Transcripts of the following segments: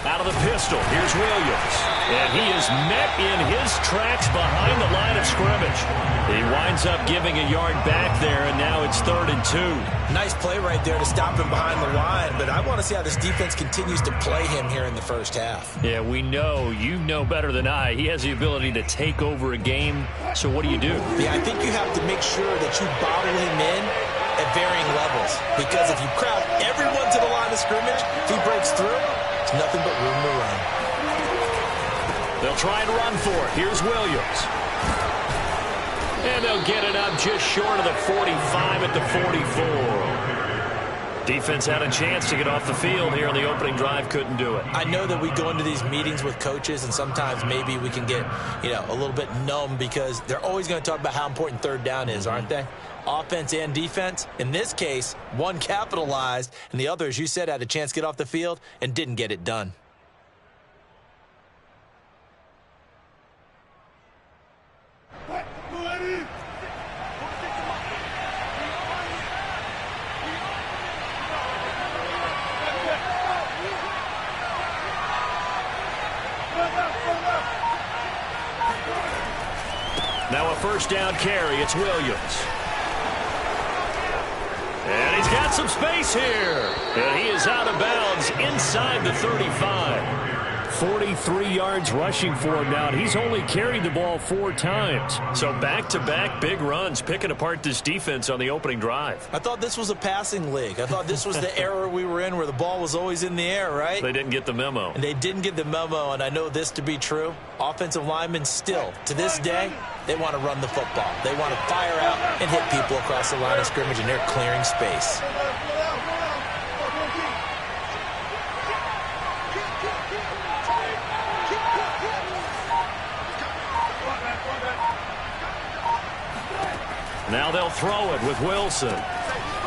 Out of the pistol, here's Williams. And he is met in his tracks behind the line of scrimmage. He winds up giving a yard back there, and now it's 3rd and 2. Nice play right there to stop him behind the line, but I want to see how this defense continues to play him here in the first half. Yeah, we know. You know better than I. He has the ability to take over a game, so what do you do? Yeah, I think you have to make sure that you bottle him in at varying levels, because if you crowd everyone to the line of scrimmage, if he breaks through, it's nothing but room to run. They'll try and run for it. Here's Williams. And they'll get it up just short of the 45 at the 44. Defense had a chance to get off the field here on the opening drive. Couldn't do it. I know that we go into these meetings with coaches, and sometimes maybe we can get, a little bit numb because they're always going to talk about how important 3rd down is, aren't they? Offense and defense. In this case, one capitalized, and the other, as you said, had a chance to get off the field and didn't get it done. Now a 1st down carry. It's Williams. And he's got some space here. And he is out of bounds inside the 35. 43 yards rushing for him now. He's only carried the ball 4 times. So back-to-back big runs, picking apart this defense on the opening drive. I thought this was a passing league. I thought this was the era we were in where the ball was always in the air, right? They didn't get the memo. And they didn't get the memo, and I know this to be true. Offensive linemen still, to this day, they want to run the football. They want to fire out and hit people across the line of scrimmage, and they're clearing space. Now they'll throw it with Wilson.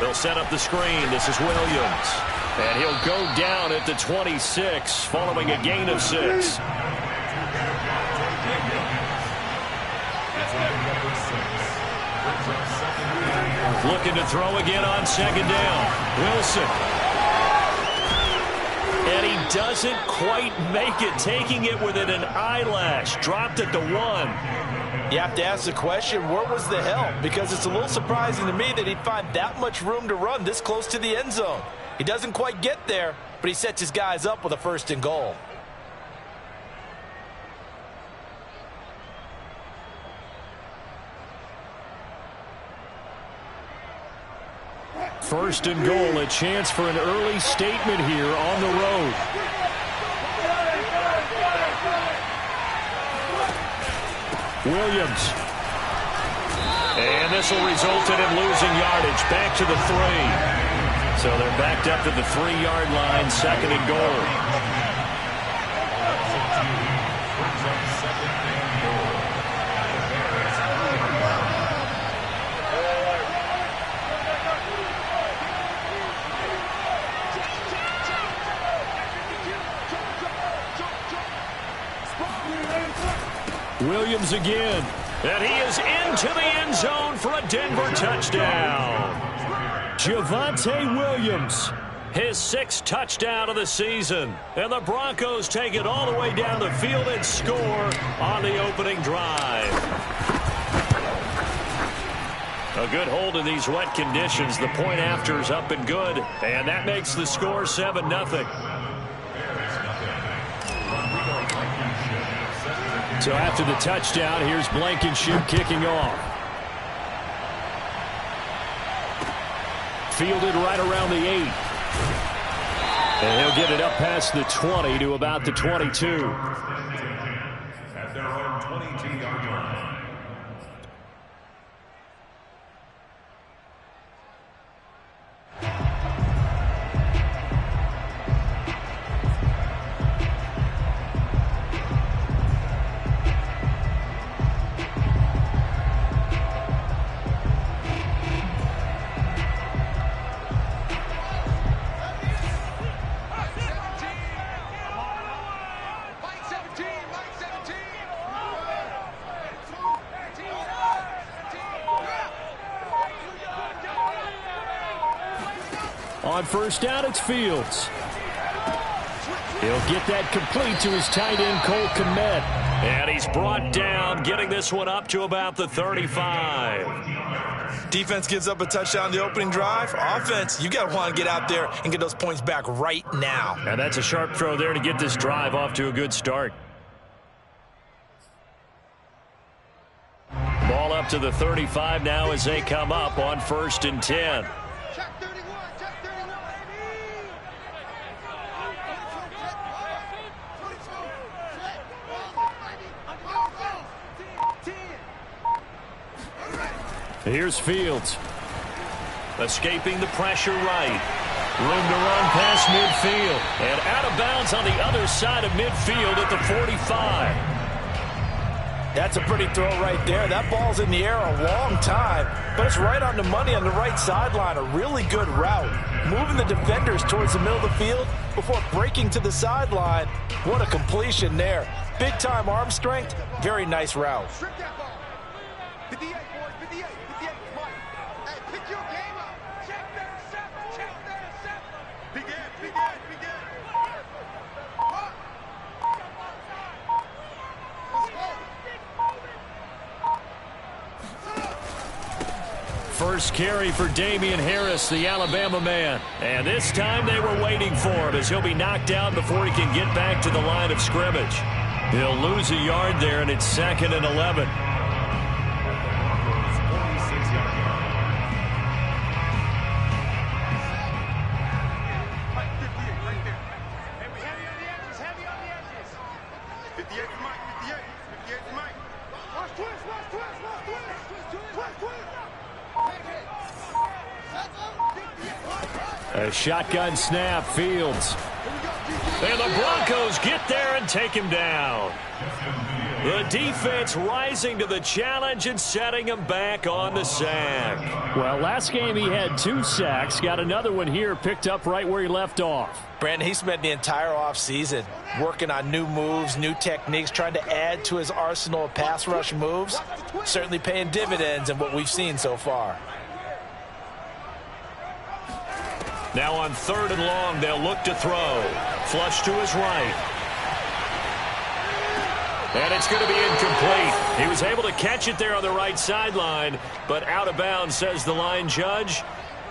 They'll set up the screen. This is Williams. And he'll go down at the 26 following a gain of 6. Looking to throw again on 2nd down. Wilson. And he doesn't quite make it, taking it within an eyelash. Dropped at the 1. You have to ask the question, where was the help? Because it's a little surprising to me that he'd find that much room to run this close to the end zone. He doesn't quite get there, but he sets his guys up with a 1st and goal. First and goal, a chance for an early statement here on the road. Williams. And this will result in him losing yardage back to the 3. So they're backed up to the 3-yard line, 2nd and goal. Williams again. And he is into the end zone for a Denver touchdown. Javonte Williams, his 6th touchdown of the season. And the Broncos take it all the way down the field and score on the opening drive. A good hold in these wet conditions. The point after is up and good. And that makes the score 7-0. So after the touchdown, here's Blankenship kicking off. Fielded right around the 8. And he'll get it up past the 20 to about the 22. At their own 22-yard line. On first down, it's Fields. He'll get that complete to his tight end, Cole Kmet. And he's brought down, getting this one up to about the 35. Defense gives up a touchdown the opening drive. Offense, you got to want to get out there and get those points back right now. And that's a sharp throw there to get this drive off to a good start. Ball up to the 35 now as they come up on 1st and 10. Here's Fields. Escaping the pressure right. Room to run past midfield. And out of bounds on the other side of midfield at the 45. That's a pretty throw right there. That ball's in the air a long time, but it's right on the money on the right sideline. A really good route. Moving the defenders towards the middle of the field before breaking to the sideline. What a completion there. Big-time arm strength. Very nice route. First carry for Damian Harris, the Alabama man. And this time they were waiting for him as he'll be knocked down before he can get back to the line of scrimmage. He'll lose a yard there, and it's 2nd and 11. A shotgun snap, Fields. And the Broncos get there and take him down. The defense rising to the challenge and setting him back on the sack. Well, last game he had 2 sacks. Got another one here picked up right where he left off. Brandon, he spent the entire offseason working on new moves, new techniques, trying to add to his arsenal of pass rush moves. Certainly paying dividends in what we've seen so far. Now on 3rd and long, they'll look to throw. Flush to his right. And it's going to be incomplete. He was able to catch it there on the right sideline, but out of bounds, says the line judge.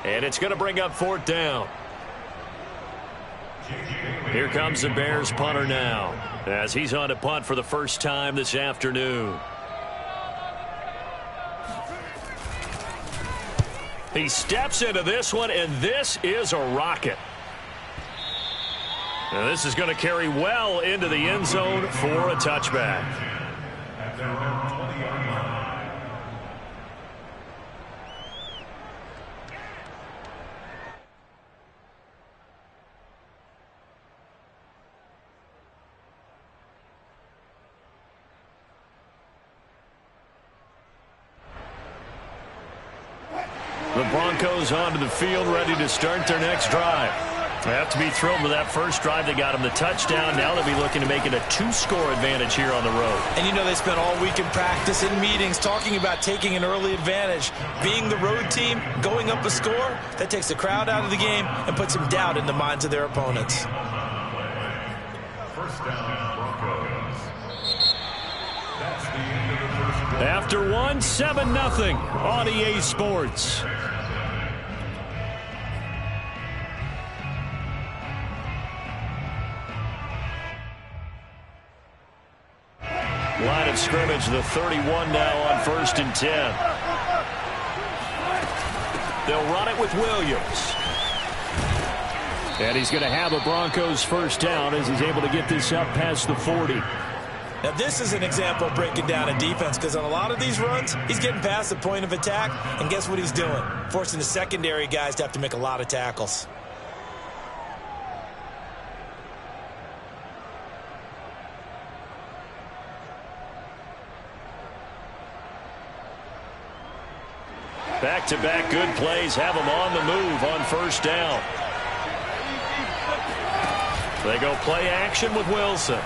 And it's going to bring up 4th down. Here comes the Bears punter now, as he's on to punt for the first time this afternoon. He steps into this one, and this is a rocket. Now this is going to carry well into the end zone for a touchback. At their own 20-yard line. The Broncos onto the field, ready to start their next drive. They have to be thrilled with that first drive. They got them the touchdown. Now they'll be looking to make it a 2-score advantage here on the road. And you know they spent all week in practice and meetings talking about taking an early advantage. Being the road team, going up a score, that takes the crowd out of the game and puts some doubt in the minds of their opponents. First down, Broncos. That's the end of the first quarter. After one, 7-0 on EA Sports. Line of scrimmage, the 31 now on 1st and 10. They'll run it with Williams. And he's going to have a Broncos first down as he's able to get this up past the 40. Now this is an example of breaking down a defense, because on a lot of these runs, he's getting past the point of attack, and guess what he's doing? Forcing the secondary guys to have to make a lot of tackles. Back-to-back good plays have them on the move on first down. They go play action with Wilson.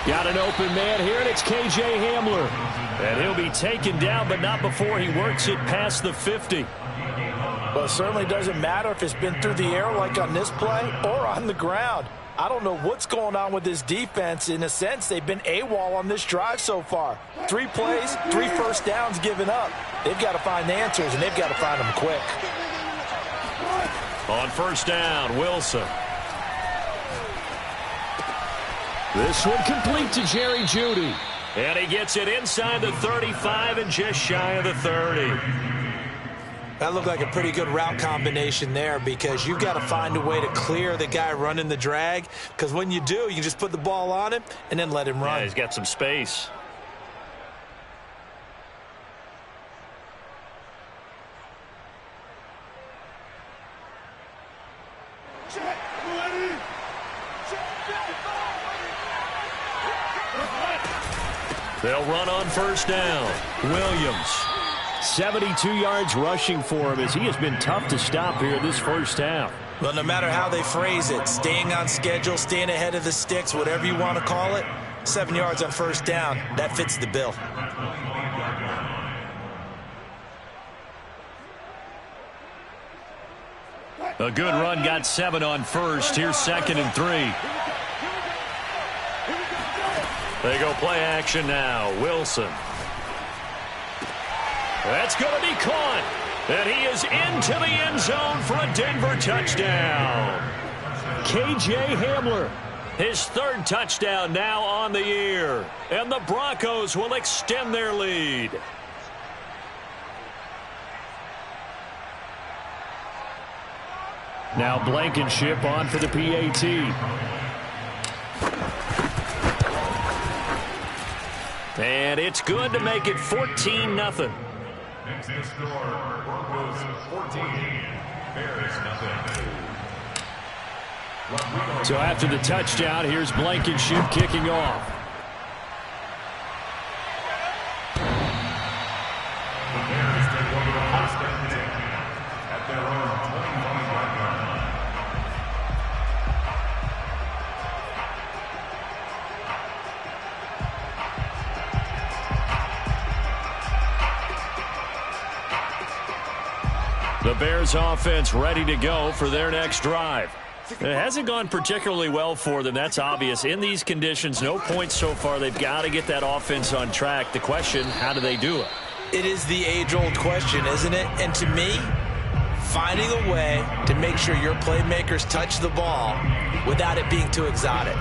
Got an open man here, and it's K.J. Hamler. And he'll be taken down, but not before he works it past the 50. Well, it certainly doesn't matter if it's been through the air like on this play or on the ground. I don't know what's going on with this defense. In a sense, they've been AWOL on this drive so far. 3 plays, 3 first downs given up. They've got to find answers, and they've got to find them quick. On first down, Wilson. This one complete to Jerry Jeudy. And he gets it inside the 35 and just shy of the 30. That looked like a pretty good route combination there because you've got to find a way to clear the guy running the drag, because when you do, you can just put the ball on him and then let him run. Yeah, he's got some space. They'll run on first down. Williams. 72 yards rushing for him as he has been tough to stop here this first half. Well, no matter how they phrase it, staying on schedule, staying ahead of the sticks, whatever you want to call it, 7 yards on first down, that fits the bill. A good run got 7 on first. Here's 2nd and 3. They go play action now. Wilson. That's going to be caught. And he is into the end zone for a Denver touchdown. K.J. Hamler. His 3rd touchdown now on the year. And the Broncos will extend their lead. Now Blankenship on for the PAT. And it's good to make it 14-0. Next to score, Broncos 14, Bears nothing. So after the touchdown, here's Blankenship kicking off. The Bears take over the first and 10 at their own 25-yard line. The Bears offense ready to go for their next drive. It hasn't gone particularly well for them. That's obvious. In these conditions, no points so far. They've got to get that offense on track. The question, how do they do it? It is the age-old question, isn't it? And to me, finding a way to make sure your playmakers touch the ball without it being too exotic.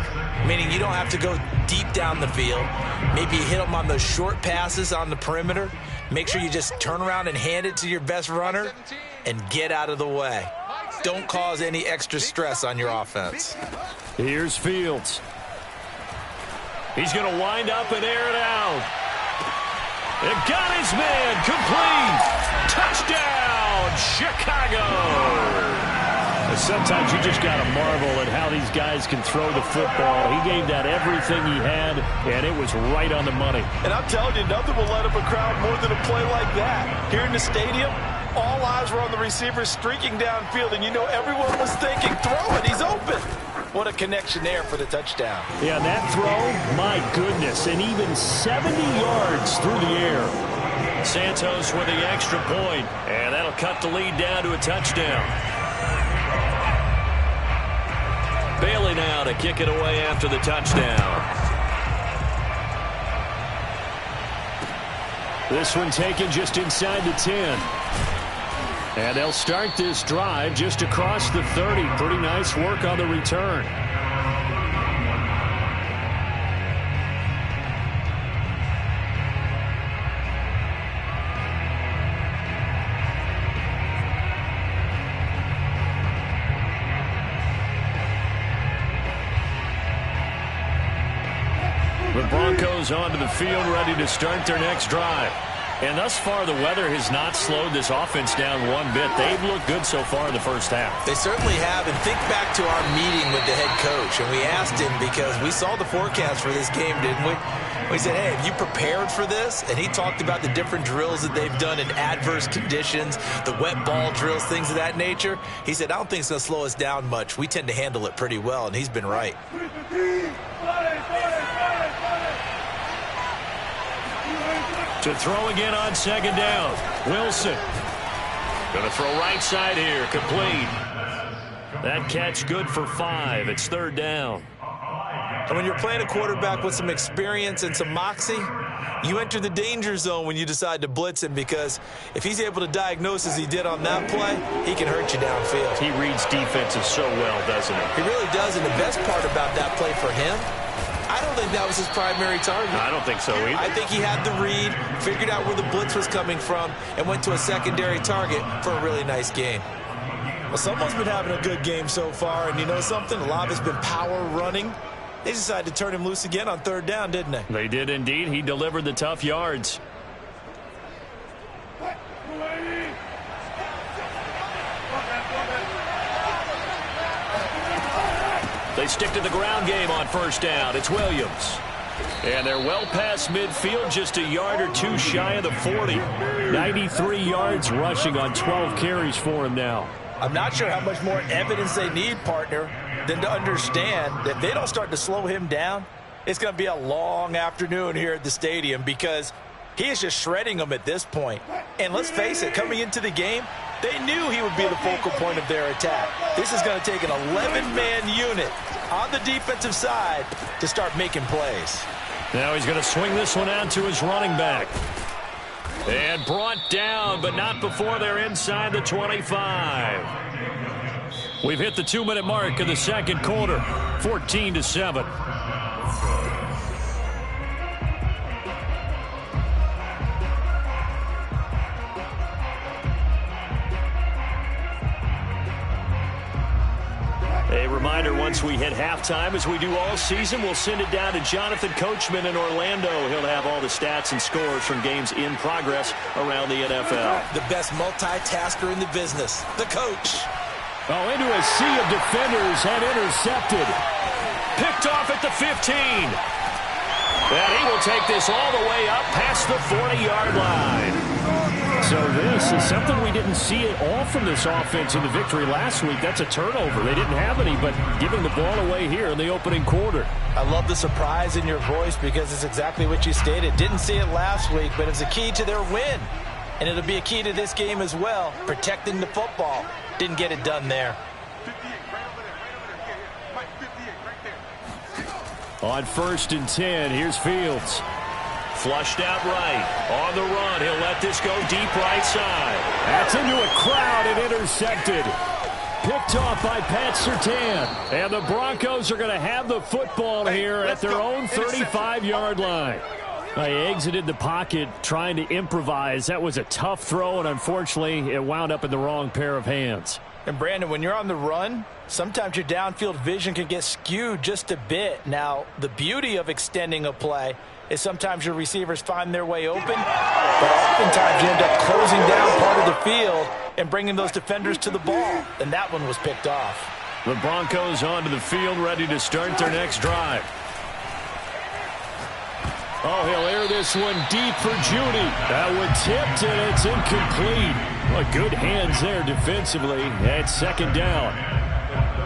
Meaning you don't have to go deep down the field. Maybe you hit them on those short passes on the perimeter. Make sure you just turn around and hand it to your best runner and get out of the way. Don't cause any extra stress on your offense. Here's Fields. He's going to wind up and air it out. It got his man complete. Touchdown, Chicago. Sometimes you just got to marvel at how these guys can throw the football. He gave that everything he had, and it was right on the money. And I'm telling you, nothing will light up a crowd more than a play like that. Here in the stadium, all eyes were on the receiver streaking downfield, and you know everyone was thinking, throw it, he's open. What a connection there for the touchdown. Yeah, that throw, my goodness, and even 70 yards through the air. Santos with the extra point, and that'll cut the lead down to a touchdown. Bailey now to kick it away after the touchdown. This one taken just inside the 10. And they'll start this drive just across the 30. Pretty nice work on the return. The Broncos onto the field ready to start their next drive. And thus far, the weather has not slowed this offense down one bit. They've looked good so far in the first half. They certainly have. And think back to our meeting with the head coach. And we asked him, because we saw the forecast for this game, didn't we? We said, hey, have you prepared for this? And he talked about the different drills that they've done in adverse conditions, the wet ball drills, things of that nature. He said, I don't think it's going to slow us down much. We tend to handle it pretty well, and he's been right. To throw again on second down. Wilson. Going to throw right side here, complete. That catch good for 5. It's third down. And when you're playing a quarterback with some experience and some moxie, you enter the danger zone when you decide to blitz him, because if he's able to diagnose as he did on that play, he can hurt you downfield. He reads defenses so well, doesn't he? He really does, and the best part about that play for him, I don't think that was his primary target. I don't think so either. I think he had the read, figured out where the blitz was coming from, and went to a secondary target for a really nice game. Well, someone's been having a good game so far, and you know something? A lot of it's been power running. They decided to turn him loose again on third down, didn't they? They did indeed. He delivered the tough yards. They stick to the ground game on first down. It's Williams. And they're well past midfield, just a yard or two shy of the 40. 93 yards rushing on 12 carries for him now. I'm not sure how much more evidence they need, partner, than to understand that if they don't start to slow him down, it's going to be a long afternoon here at the stadium, because he is just shredding them at this point. And let's face it, coming into the game, they knew he would be the focal point of their attack. This is going to take an 11-man unit on the defensive side to start making plays. Now he's going to swing this one out to his running back. And brought down, but not before they're inside the 25. We've hit the 2-minute mark of the second quarter, 14-7. A reminder, once we hit halftime, as we do all season, we'll send it down to Jonathan Coachman in Orlando. He'll have all the stats and scores from games in progress around the NFL. The best multitasker in the business, the coach. Oh, into a sea of defenders and intercepted. Picked off at the 15. And he will take this all the way up past the 40-yard line. So this is something we didn't see at all from this offense in the victory last week. That's a turnover. They didn't have any, but giving the ball away here in the opening quarter. I love the surprise in your voice, because it's exactly what you stated. Didn't see it last week, but it's a key to their win. And it'll be a key to this game as well, protecting the football. Didn't get it done there. On 1st and 10, here's Fields. Flushed out right. On the run, he'll let this go deep right side. That's into a crowd and intercepted. Picked off by Pat Surtain. And the Broncos are going to have the football here at their own 35-yard line. He exited the pocket trying to improvise. That was a tough throw, and unfortunately, it wound up in the wrong pair of hands. And, Brandon, when you're on the run, sometimes your downfield vision can get skewed just a bit. Now, the beauty of extending a play is sometimes your receivers find their way open, but oftentimes you end up closing down part of the field and bringing those defenders to the ball, and that one was picked off. The Broncos onto the field, ready to start their next drive. Oh, he'll air this one deep for Judy. That one tipped, and it's incomplete. Well, good hands there defensively at second down.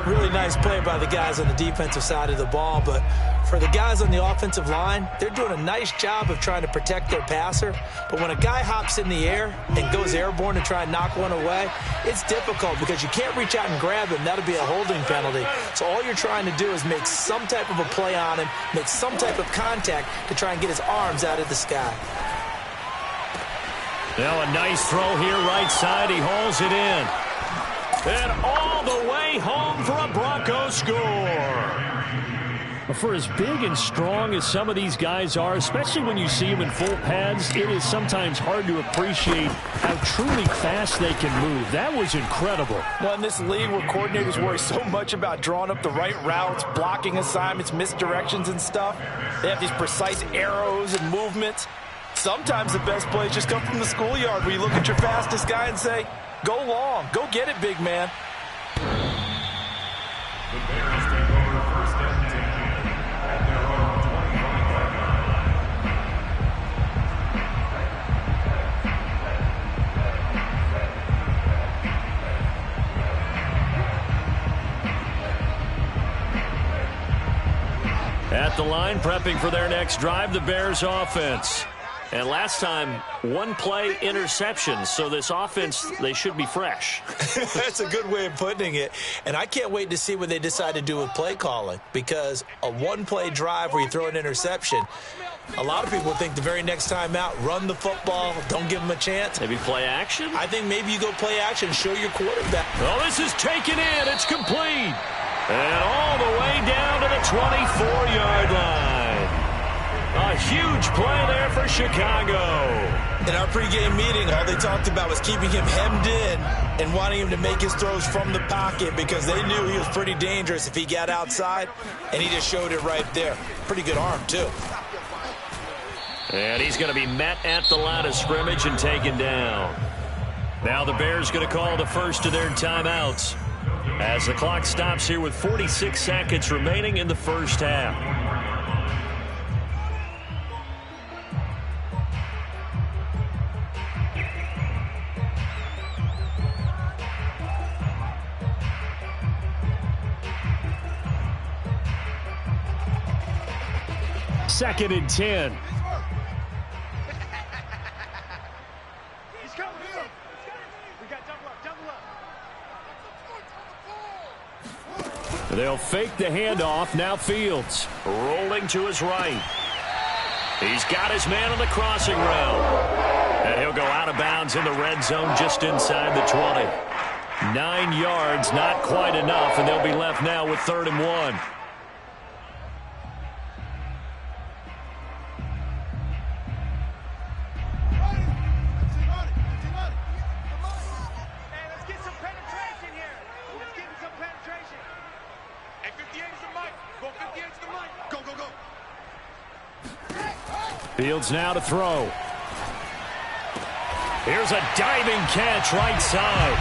Really nice play by the guys on the defensive side of the ball, but for the guys on the offensive line, they're doing a nice job of trying to protect their passer. But when a guy hops in the air and goes airborne to try and knock one away, it's difficult because you can't reach out and grab him. That'll be a holding penalty. So all you're trying to do is make some type of a play on him, make some type of contact to try and get his arms out of the sky. Now a nice throw here right side. He hauls it in. And all the way home for a Broncos score. For as big and strong as some of these guys are, especially when you see them in full pads, it is sometimes hard to appreciate how truly fast they can move. That was incredible. Well, in this league where coordinators worry so much about drawing up the right routes, blocking assignments, misdirections and stuff, they have these precise arrows and movements. Sometimes the best plays just come from the schoolyard where you look at your fastest guy and say, go long, go get it, big man. The Bears take over 1st and 10 at their own 25. At the line, prepping for their next drive, the Bears offense. And last time, one play interception. So this offense, they should be fresh. That's a good way of putting it. And I can't wait to see what they decide to do with play calling, because a one-play drive where you throw an interception, a lot of people think the very next time out, run the football, don't give them a chance. Maybe play action? I think maybe you go play action, show your quarterback. Oh, this is taken in. It's complete. And all the way down to the 24-yard line. A huge play there for Chicago. In our pregame meeting, all they talked about was keeping him hemmed in and wanting him to make his throws from the pocket, because they knew he was pretty dangerous if he got outside, and he just showed it right there. Pretty good arm, too. And he's going to be met at the line of scrimmage and taken down. Now the Bears going to call the first of their timeouts as the clock stops here with 46 seconds remaining in the first half. Second and 10. They'll fake the handoff. Now Fields rolling to his right. He's got his man on the crossing route. And he'll go out of bounds in the red zone just inside the 20. 9 yards, not quite enough, and they'll be left now with 3rd and 1. Fields now to throw. Here's a diving catch right side.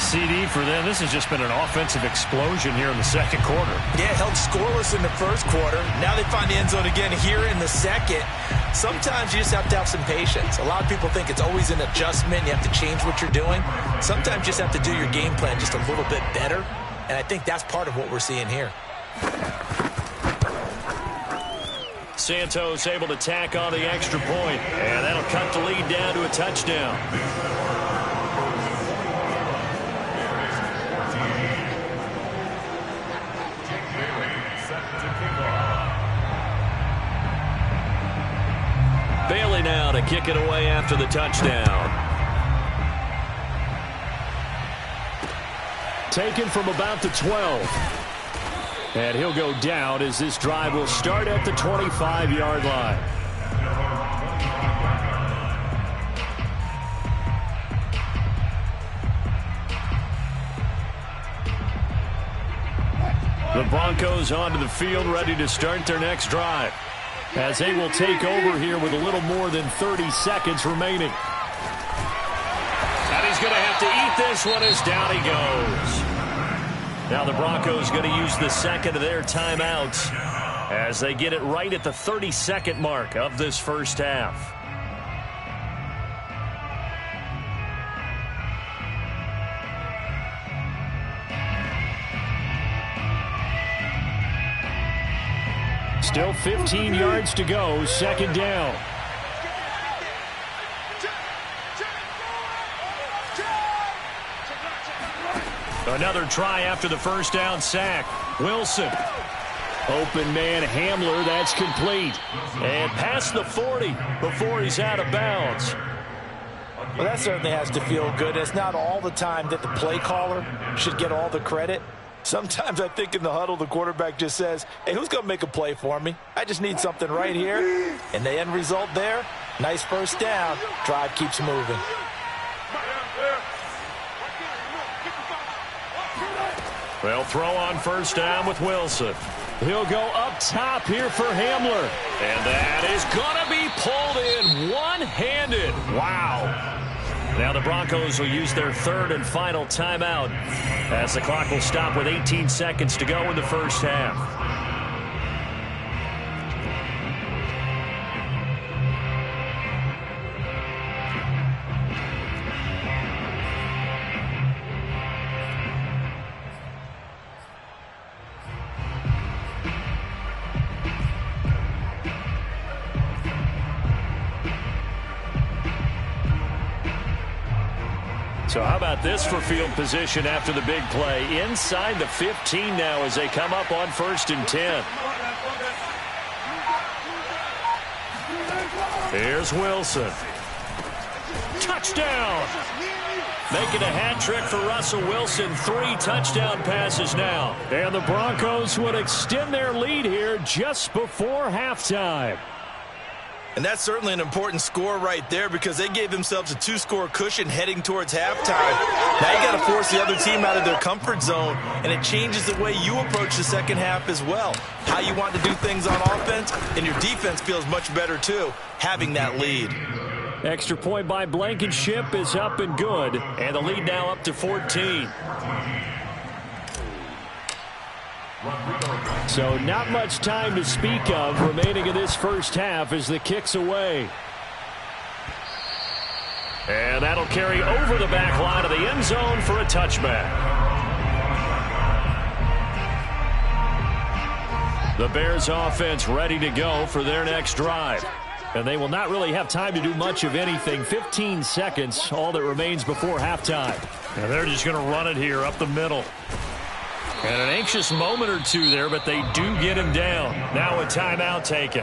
CD for them. This has just been an offensive explosion here in the second quarter. Yeah, held scoreless in the first quarter. Now they find the end zone again here in the second. Sometimes you just have to have some patience. A lot of people think it's always an adjustment. You have to change what you're doing. Sometimes you just have to do your game plan just a little bit better. And I think that's part of what we're seeing here. Santos able to tack on the extra point, and that'll cut the lead down to a touchdown. Bailey now to kick it away after the touchdown. Taken from about the 12. And he'll go down as this drive will start at the 25-yard line. The Broncos onto the field ready to start their next drive, as they will take over here with a little more than 30 seconds remaining. And he's going to have to eat this one as down he goes. Now the Broncos going to use the second of their timeouts as they get it right at the 30-second mark of this first half. Still 15 yards to go, second down. Another try after the first down sack. Wilson. Open man Hamler, that's complete. And past the 40 before he's out of bounds. Well, that certainly has to feel good. It's not all the time that the play caller should get all the credit. Sometimes I think in the huddle, the quarterback just says, hey, who's going to make a play for me? I just need something right here. And the end result there, nice first down. Drive keeps moving. They'll throw on first down with Wilson. He'll go up top here for Hamler. And that is going to be pulled in one-handed. Wow. Now the Broncos will use their third and final timeout as the clock will stop with 18 seconds to go in the first half. So how about this for field position after the big play? Inside the 15 now as they come up on 1st and 10. Here's Wilson. Touchdown! Making a hat trick for Russell Wilson. 3 touchdown passes now. And the Broncos would extend their lead here just before halftime. And that's certainly an important score right there because they gave themselves a 2-score cushion heading towards halftime. Now you got to force the other team out of their comfort zone, and it changes the way you approach the second half as well. How you want to do things on offense, and your defense feels much better too, having that lead. Extra point by Blankenship is up and good, and the lead now up to 14. So not much time to speak of remaining in this first half as the kick's away. And that'll carry over the back line of the end zone for a touchback. The Bears offense ready to go for their next drive. And they will not really have time to do much of anything. 15 seconds, all that remains before halftime. And they're just going to run it here up the middle. And an anxious moment or two there, but they do get him down. Now a timeout taken.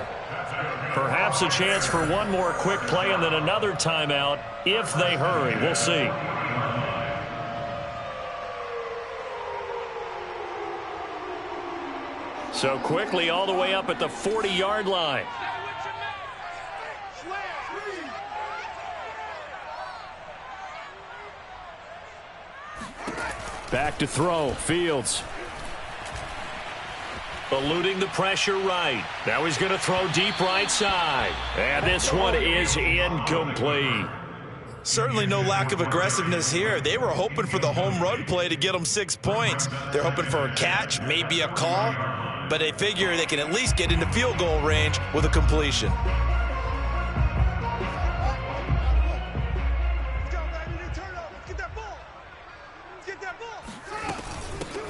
Perhaps a chance for one more quick play and then another timeout if they hurry. We'll see. So quickly all the way up at the 40-yard line. Back to throw. Fields. Eluding the pressure right. Now he's going to throw deep right side. And this one is incomplete. Certainly no lack of aggressiveness here. They were hoping for the home run play to get them 6 points. They're hoping for a catch, maybe a call, but they figure they can at least get into field goal range with a completion.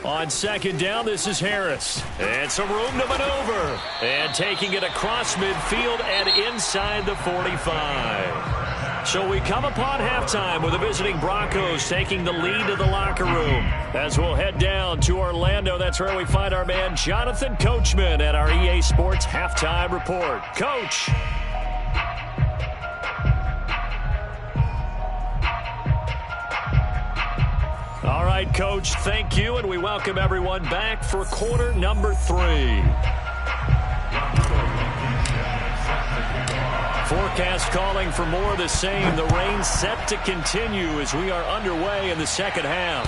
On second down, this is Harris. And some room to maneuver. And taking it across midfield and inside the 45. So we come upon halftime with the visiting Broncos taking the lead to the locker room. As we'll head down to Orlando, that's where we find our man Jonathan Coachman at our EA Sports Halftime Report. Coach. All right, Coach, thank you, and we welcome everyone back for quarter number 3. Forecast calling for more of the same. The rain set to continue as we are underway in the second half.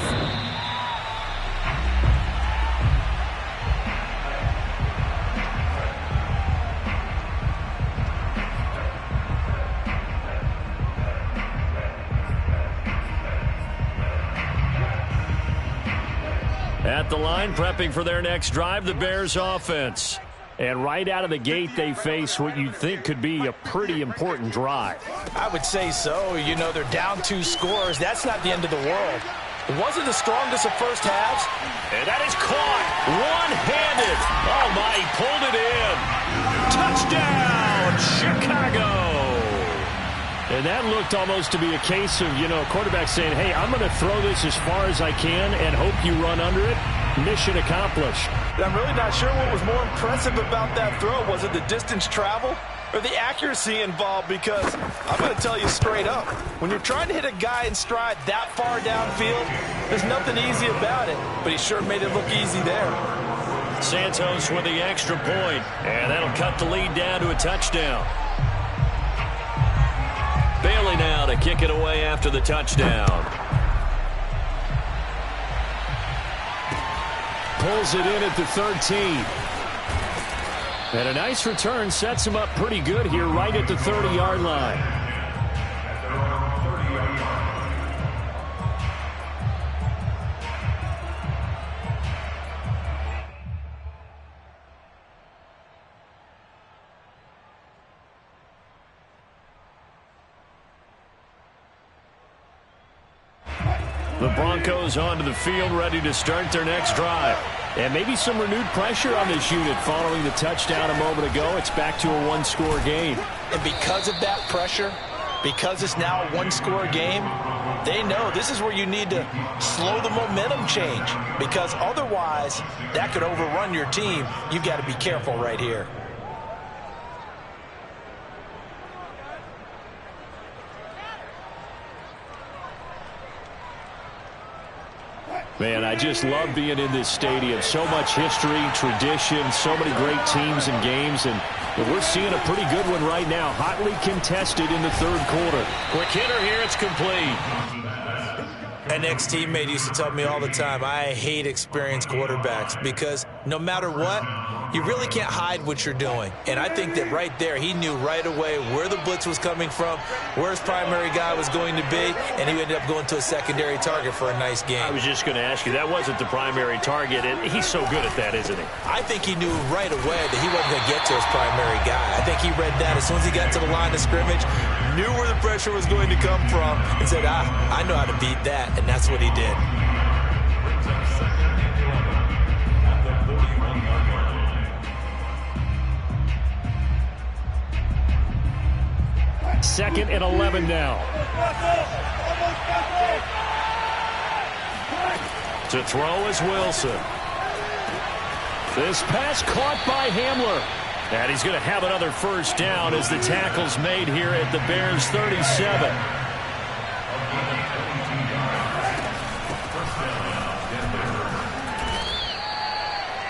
At the line, prepping for their next drive, the Bears offense. And right out of the gate, they face what you'd think could be a pretty important drive. I would say so. You know, they're down 2 scores. That's not the end of the world. It wasn't the strongest of first halves. And that is caught one-handed. Oh, my, he pulled it in. Touchdown, Chicago. And that looked almost to be a case of, you know, a quarterback saying, hey, I'm going to throw this as far as I can and hope you run under it. Mission accomplished. I'm really not sure what was more impressive about that throw. Was it the distance travel or the accuracy involved? Because I'm going to tell you straight up, when you're trying to hit a guy in stride that far downfield, there's nothing easy about it. But he sure made it look easy there. Santos with the extra point, and that'll cut the lead down to a touchdown. Bailey now to kick it away after the touchdown. Pulls it in at the 13. And a nice return sets him up pretty good here right at the 30-yard line. The Broncos onto the field, ready to start their next drive. And maybe some renewed pressure on this unit following the touchdown a moment ago. It's back to a one-score game. And because of that pressure, because it's now a one-score game, They know this is where you need to slow the momentum change, because otherwise that could overrun your team. You've got to be careful right here. Man, I just love being in this stadium. So much history, tradition, so many great teams and games, and we're seeing a pretty good one right now. Hotly contested in the third quarter. Quick hitter here, it's complete. An ex-teammate used to tell me all the time, I hate experienced quarterbacks because no matter what, you really can't hide what you're doing. And I think that right there, he knew right away where the blitz was coming from, where his primary guy was going to be, and he ended up going to a secondary target for a nice game. I was just going to ask you, that wasn't the primary target, and he's so good at that, isn't he? I think he knew right away that he wasn't going to get to his primary guy. I think he read that as soon as he got to the line of scrimmage, knew where the pressure was going to come from, and said, I know how to beat that, and that's what he did. Second and 11 now. To throw is Wilson. This pass caught by Hamler. And he's going to have another first down as the tackle's made here at the Bears' 37.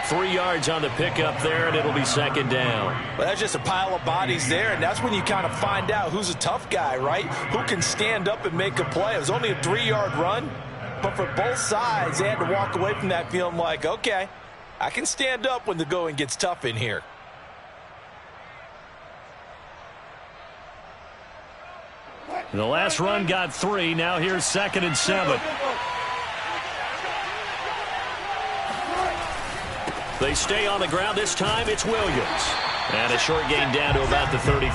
3 yards on the pickup there, and it'll be second down. Well, that's just a pile of bodies there, and that's when you kind of find out who's a tough guy, right? Who can stand up and make a play. It was only a 3-yard run, but for both sides, they had to walk away from that feeling like, okay, I can stand up when the going gets tough in here. The last run got 3. Now here's second and 7. They stay on the ground. This time it's Williams. And a short gain down to about the 33.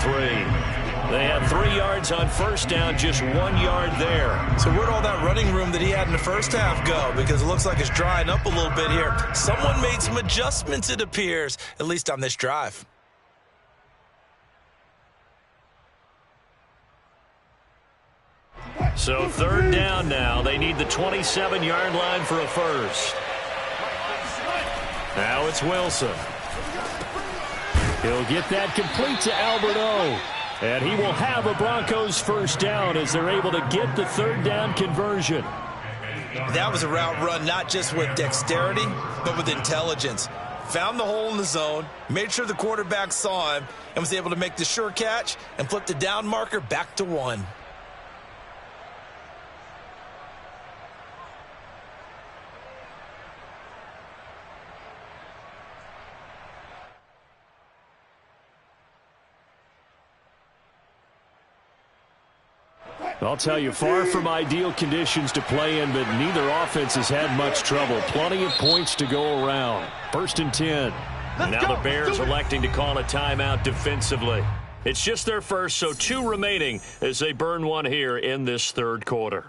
They had 3 yards on first down, just 1 yard there. So where'd all that running room that he had in the first half go? Because it looks like it's drying up a little bit here. Someone made some adjustments, it appears, at least on this drive. So third down now. They need the 27-yard line for a first. Now it's Wilson. He'll get that complete to Albert O. And he will have a Broncos first down as they're able to get the third down conversion. That was a route run not just with dexterity, but with intelligence. Found the hole in the zone, made sure the quarterback saw him, and was able to make the sure catch and flip the down marker back to 1. I'll tell you, far from ideal conditions to play in, but neither offense has had much trouble. Plenty of points to go around. First and 10. Now the Bears electing to call a timeout defensively. It's just their first, so 2 remaining as they burn one here in this third quarter.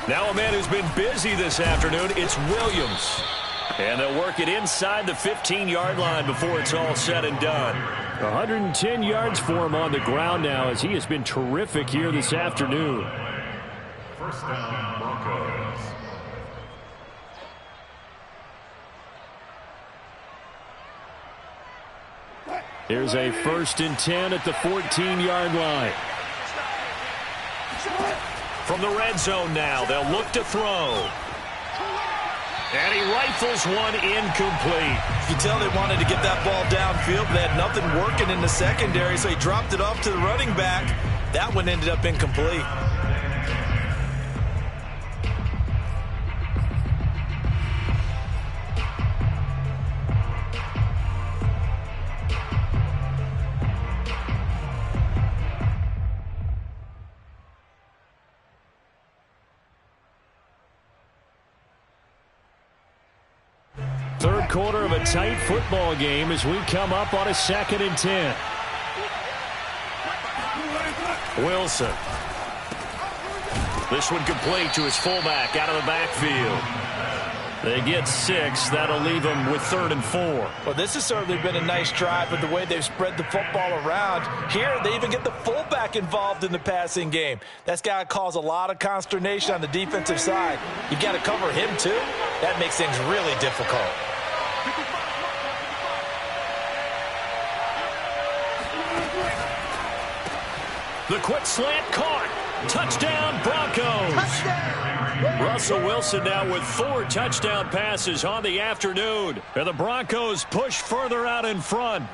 Now a man who's been busy this afternoon, it's Williams. And they'll work it inside the 15-yard line before it's all said and done. 110 yards for him on the ground now as he has been terrific here this afternoon. First down, Broncos. Here's a first and 10 at the 14-yard line. From the red zone now, they'll look to throw. And he rifles one incomplete. You can tell they wanted to get that ball downfield, but they had nothing working in the secondary, so he dropped it off to the running back. That one ended up incomplete. quarter of a tight football game as we come up on a 2nd and 10. Wilson. This one complete to his fullback out of the backfield. They get 6. That'll leave them with 3rd and 4. Well, this has certainly been a nice drive with the way they've spread the football around. Here, they even get the fullback involved in the passing game. That's got to cause a lot of consternation on the defensive side. You've got to cover him, too. That makes things really difficult. The quick slant caught. Touchdown, Broncos. Touchdown. Russell Wilson now with 4 touchdown passes on the afternoon. And the Broncos push further out in front.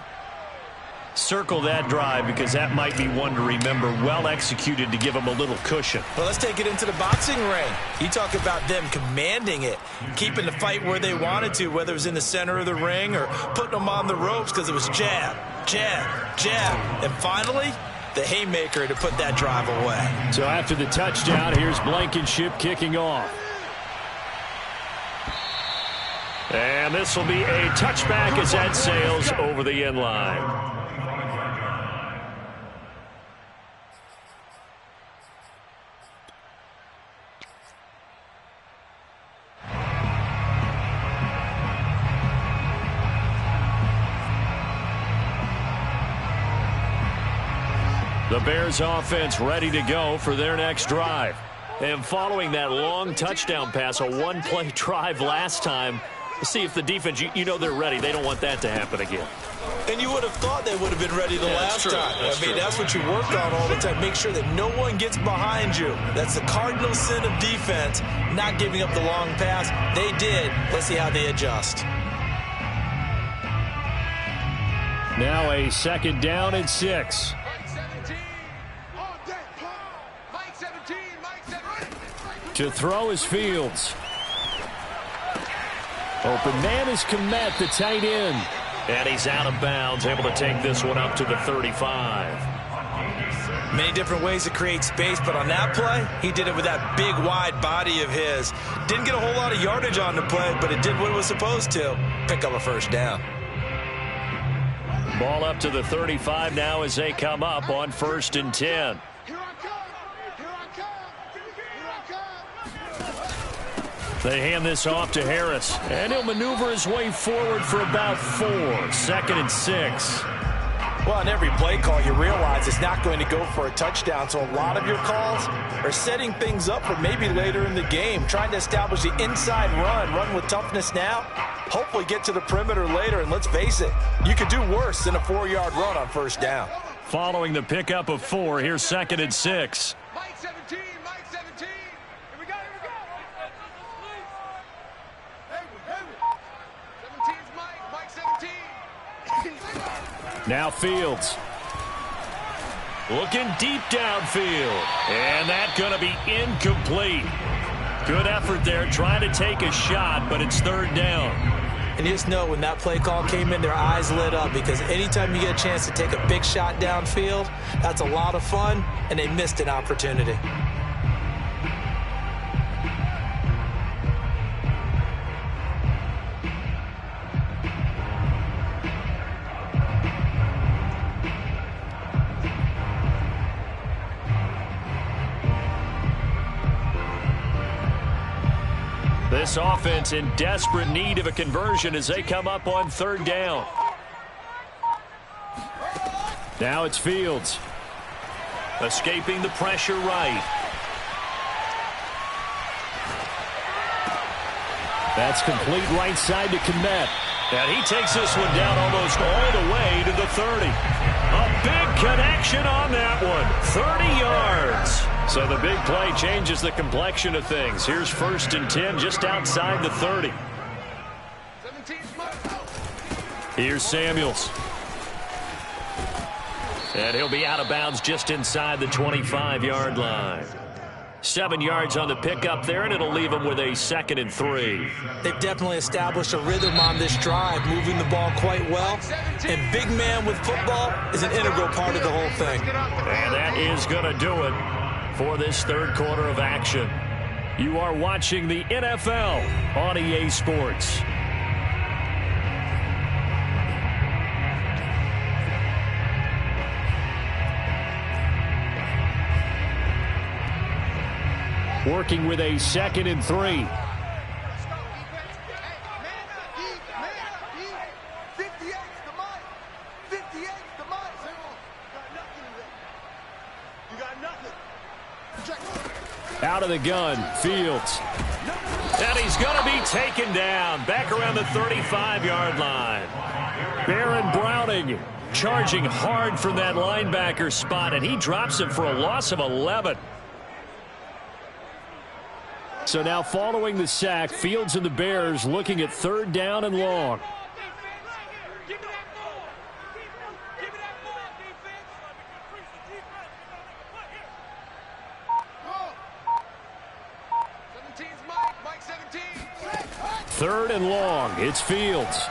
Circle that drive because that might be one to remember. Well executed to give them a little cushion. Well, let's take it into the boxing ring. You talk about them commanding it, keeping the fight where they wanted to, whether it was in the center of the ring or putting them on the ropes because it was jab, jab, jab. And finally, the haymaker to put that drive away. So after the touchdown, here's Blankenship kicking off. And this will be a touchback as that sails over the end line. The Bears offense ready to go for their next drive. And following that long touchdown pass, a one-play drive last time, we'll see if the defense, you know they're ready. They don't want that to happen again. And you would have thought they would have been ready the last time. That's what you work on all the time. Make sure that no one gets behind you. That's the cardinal sin of defense, not giving up the long pass. They did. Let's see how they adjust. Now a 2nd down and 6. To throw is Fields. Open man is Kmet, the tight end. And he's out of bounds, able to take this one up to the 35. Many different ways to create space, but on that play, he did it with that big, wide body of his. Didn't get a whole lot of yardage on the play, but it did what it was supposed to. Pick up a 1st down. Ball up to the 35 now as they come up on 1st and 10. They hand this off to Harris, and he'll maneuver his way forward for about 4. 2nd and 6. Well, on every play call, you realize it's not going to go for a touchdown, so a lot of your calls are setting things up for maybe later in the game, trying to establish the inside run with toughness now, hopefully get to the perimeter later, and let's face it, you could do worse than a 4-yard run on 1st down. Following the pickup of 4, here's 2nd and 6. Now Fields. Looking deep downfield. And that's going to be incomplete. Good effort there trying to take a shot, but it's 3rd down. And you just know when that play call came in, their eyes lit up because anytime you get a chance to take a big shot downfield, that's a lot of fun, and they missed an opportunity. This offense in desperate need of a conversion as they come up on 3rd down. Now it's Fields. Escaping the pressure right. That's complete right side to Kmet. And he takes this one down almost all the way to the 30. A big connection on that one. 30 yards. So the big play changes the complexion of things. Here's 1st and 10 just outside the 30. Here's Samuels. And he'll be out of bounds just inside the 25-yard line. 7 yards on the pickup there, and it'll leave them with a 2nd and 3. They've definitely established a rhythm on this drive, moving the ball quite well. And big man with football is an integral part of the whole thing. And that is going to do it for this 3rd quarter of action. You are watching the NFL on EA Sports. working with a 2nd and 3. Out of the gun, Fields. And he's going to be taken down back around the 35-yard line. Baron Browning charging hard from that linebacker spot, and he drops him for a loss of 11. So now following the sack, Fields and the Bears looking at 3rd down and long. Third and long. It's Fields.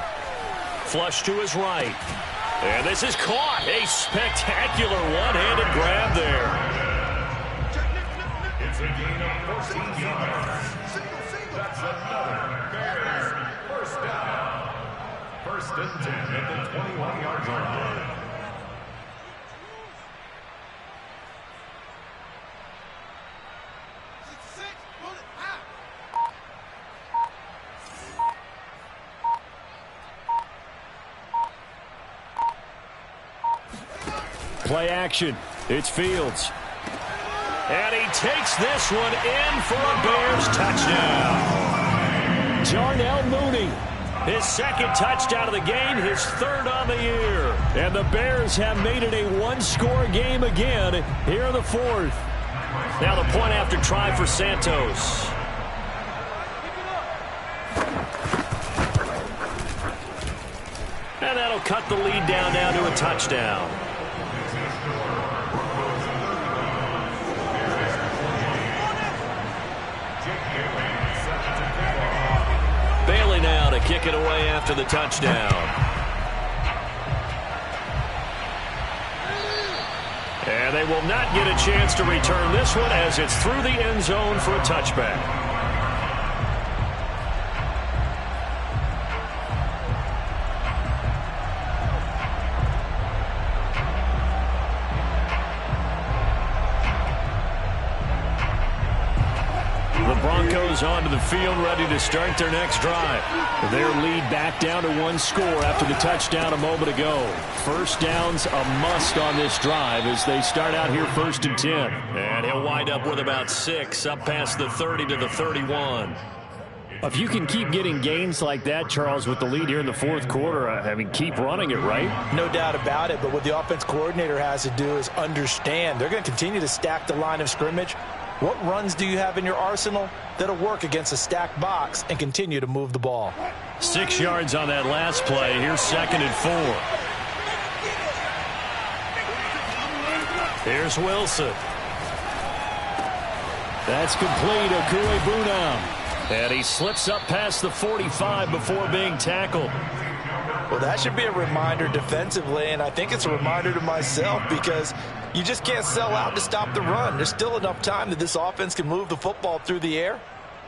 Flush to his right. And this is caught. A spectacular one-handed grab there. It's a gain of 14 yards. That's another Bears first down. 1st and 10 at the 21-yard line. Play action. It's Fields. And he takes this one in for a Bears touchdown. Darnell Mooney, his 2nd touchdown of the game, his 3rd on the year. And the Bears have made it a one-score game again here in the 4th. Now the point after try for Santos. And that'll cut the lead down now to a touchdown. Bailey now to kick it away after the touchdown. And they will not get a chance to return this one as it's through the end zone for a touchback. Broncos onto the field, ready to start their next drive. Their lead back down to 1 score after the touchdown a moment ago. 1st down's a must on this drive as they start out here 1st and 10. And he'll wind up with about 6 up past the 30 to the 31. If you can keep getting gains like that, Charles, with the lead here in the 4th quarter, I mean, keep running it, right? No doubt about it, but what the offense coordinator has to do is understand they're going to continue to stack the line of scrimmage. What runs do you have in your arsenal that'll work against a stacked box and continue to move the ball? 6 yards on that last play. Here's 2nd and 4. Here's Wilson. That's complete. Okuegbunam. And he slips up past the 45 before being tackled. Well, that should be a reminder defensively, and I think it's a reminder to myself because you just can't sell out to stop the run. There's still enough time that this offense can move the football through the air,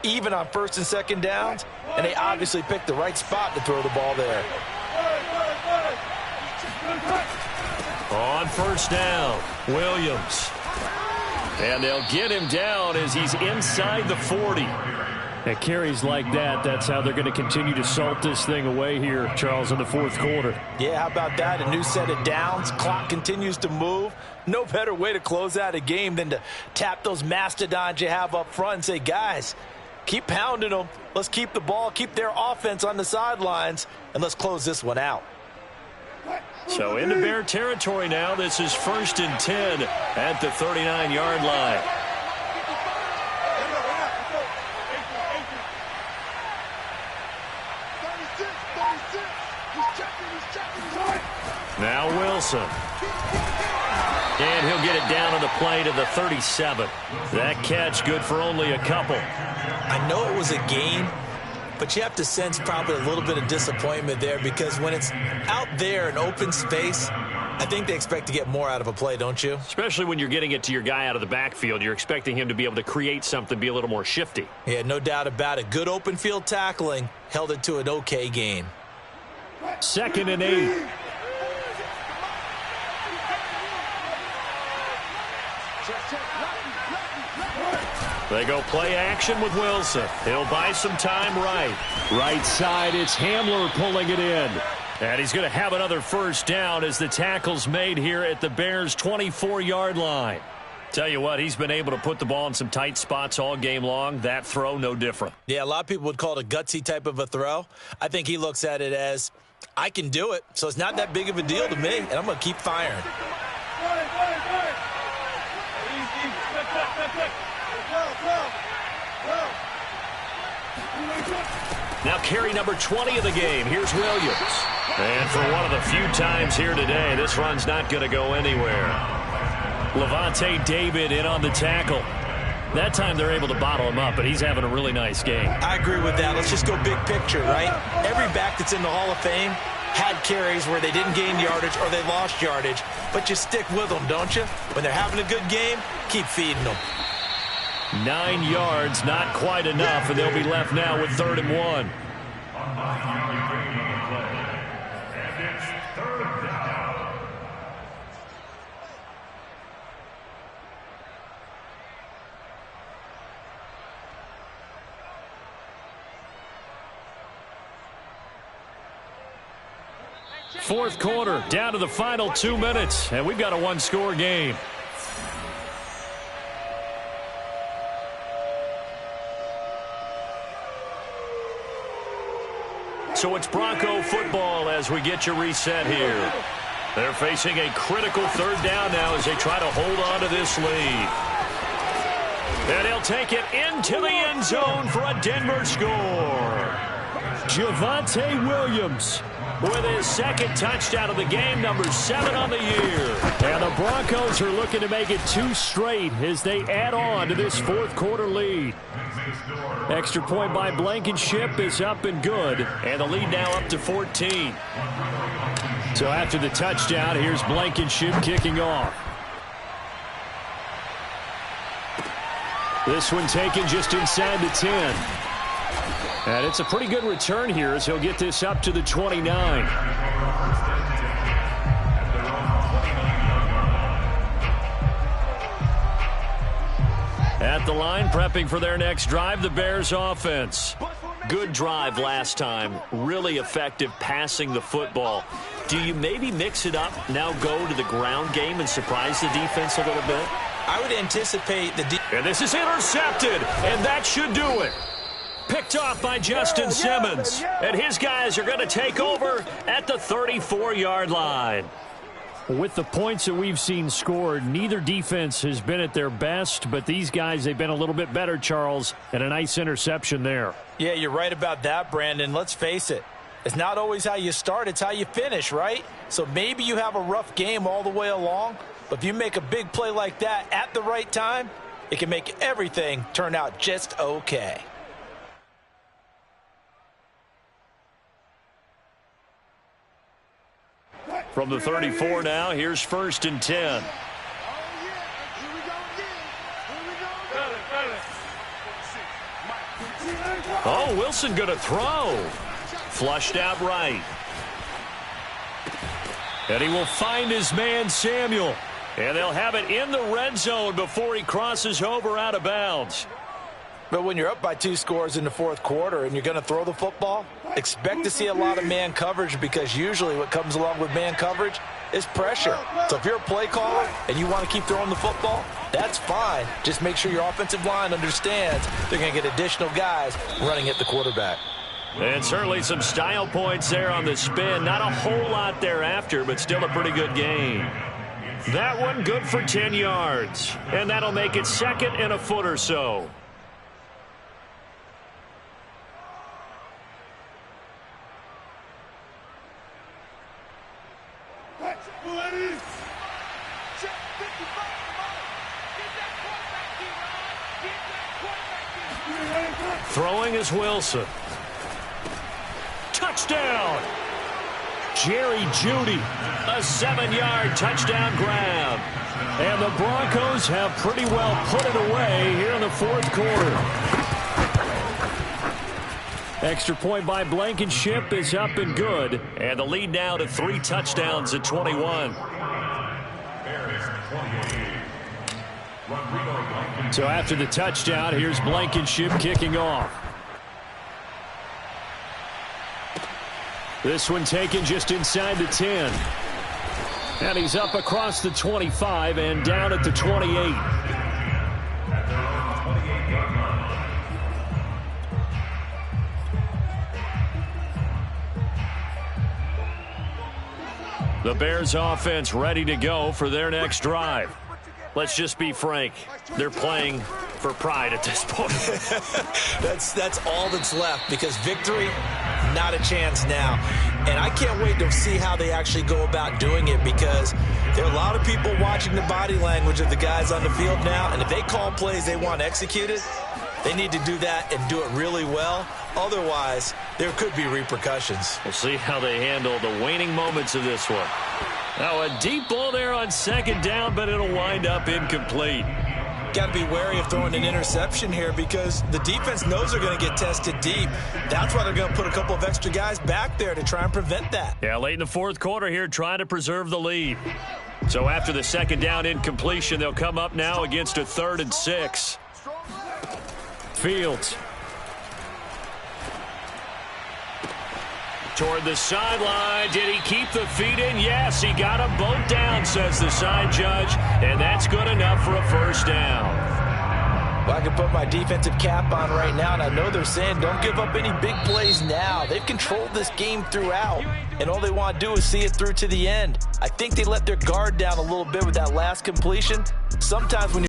even on 1st and 2nd downs, and they obviously picked the right spot to throw the ball there. On 1st down, Williams. And they'll get him down as he's inside the 40. At carries like that, that's how they're going to continue to salt this thing away here, Charles, in the 4th quarter. Yeah, how about that? A new set of downs. Clock continues to move. No better way to close out a game than to tap those mastodons you have up front and say, guys, keep pounding them. Let's keep the ball, keep their offense on the sidelines, and let's close this one out. So into Bear territory now. This is 1st and 10 at the 39-yard line. Now Wilson. And he'll get it down on the play to the 37. That catch good for only a couple. I know it was a gain, but you have to sense probably a little bit of disappointment there because when it's out there in open space, I think they expect to get more out of a play, don't you? Especially when you're getting it to your guy out of the backfield. You're expecting him to be able to create something, be a little more shifty. Yeah, no doubt about it. Good open field tackling held it to an okay gain. 2nd and 8. They go play action with Wilson. He'll buy some time right. Right side, it's Hamler pulling it in. And he's going to have another first down as the tackle's made here at the Bears' 24-yard line. Tell you what, he's been able to put the ball in some tight spots all game long. That throw, no different. Yeah, a lot of people would call it a gutsy type of a throw. I think he looks at it as, I can do it, so it's not that big of a deal to me, and I'm going to keep firing. Now carry number 20 of the game. Here's Williams. And for one of the few times here today, this run's not going to go anywhere. Lavonte David in on the tackle. That time they're able to bottle him up, but he's having a really nice game. I agree with that. Let's just go big picture, right? Every back that's in the Hall of Fame had carries where they didn't gain yardage or they lost yardage, but you stick with them, don't you? When they're having a good game, keep feeding them. 9 yards, not quite enough, and they'll be left now with 3rd and 1. Fourth quarter, down to the final 2 minutes, and we've got a one-score game. So it's Bronco football as we get you reset here. They're facing a critical 3rd down now as they try to hold on to this lead. And he'll take it into the end zone for a Denver score. Javonte Williams with his 2nd touchdown of the game, number 7 on the year. And the Broncos are looking to make it 2 straight as they add on to this 4th quarter lead. Extra point by Blankenship is up and good, and the lead now up to 14. So after the touchdown, here's Blankenship kicking off. This one taken just inside the 10. And it's a pretty good return here as he'll get this up to the 29. At the line, prepping for their next drive, the Bears offense. Good drive last time. Really effective passing the football. Do you maybe mix it up, now go to the ground game and surprise the defense a little bit? I would anticipate and this is intercepted, and that should do it. Picked off by Justin Simmons. And his guys are going to take over at the 34-yard line. With the points that we've seen scored, neither defense has been at their best, but these guys, they've been a little bit better, Charles, and a nice interception there. Yeah, you're right about that, Brandon. Let's face it. It's not always how you start, it's how you finish, right? So maybe you have a rough game all the way along, but if you make a big play like that at the right time, it can make everything turn out just okay. From the 34 now, here's 1st and 10. Oh, Wilson going to throw. Flushed out right. And he will find his man, Samuel. And they'll have it in the red zone before he crosses over out of bounds. But when you're up by 2 scores in the 4th quarter and you're going to throw the football, expect to see a lot of man coverage, because usually what comes along with man coverage is pressure. So if you're a play caller and you want to keep throwing the football, that's fine. Just make sure your offensive line understands they're going to get additional guys running at the quarterback. And certainly some style points there on the spin. Not a whole lot thereafter, but still a pretty good game. That one good for 10 yards. And that'll make it 2nd and a foot or so. Throwing is Wilson. Touchdown! Jerry Jeudy, a 7-yard touchdown grab. And the Broncos have pretty well put it away here in the 4th quarter. Extra point by Blankenship is up and good. And the lead now to 3 touchdowns at 21. So after the touchdown, here's Blankenship kicking off. This one taken just inside the 10. And he's up across the 25 and down at the 28. The Bears offense ready to go for their next drive. Let's just be frank. They're playing for pride at this point. That's all that's left, because victory, not a chance now. And I can't wait to see how they actually go about doing it, because there are a lot of people watching the body language of the guys on the field now, and if they call plays they want executed, they need to do that and do it really well. Otherwise, there could be repercussions. We'll see how they handle the waning moments of this one. Now a deep ball there on second down, but it'll wind up incomplete. Got to be wary of throwing an interception here, because the defense knows they're going to get tested deep. That's why they're going to put a couple of extra guys back there to try and prevent that. Yeah, late in the fourth quarter here, trying to preserve the lead. So after the second down incompletion, they'll come up now against a 3rd and 6. Fields. Toward the sideline. Did he keep the feet in? Yes, he got them both down, says the side judge, and that's good enough for a first down. Well, I can put my defensive cap on right now, and I know they're saying don't give up any big plays now. They've controlled this game throughout, and all they want to do is see it through to the end. I think they let their guard down a little bit with that last completion. Sometimes when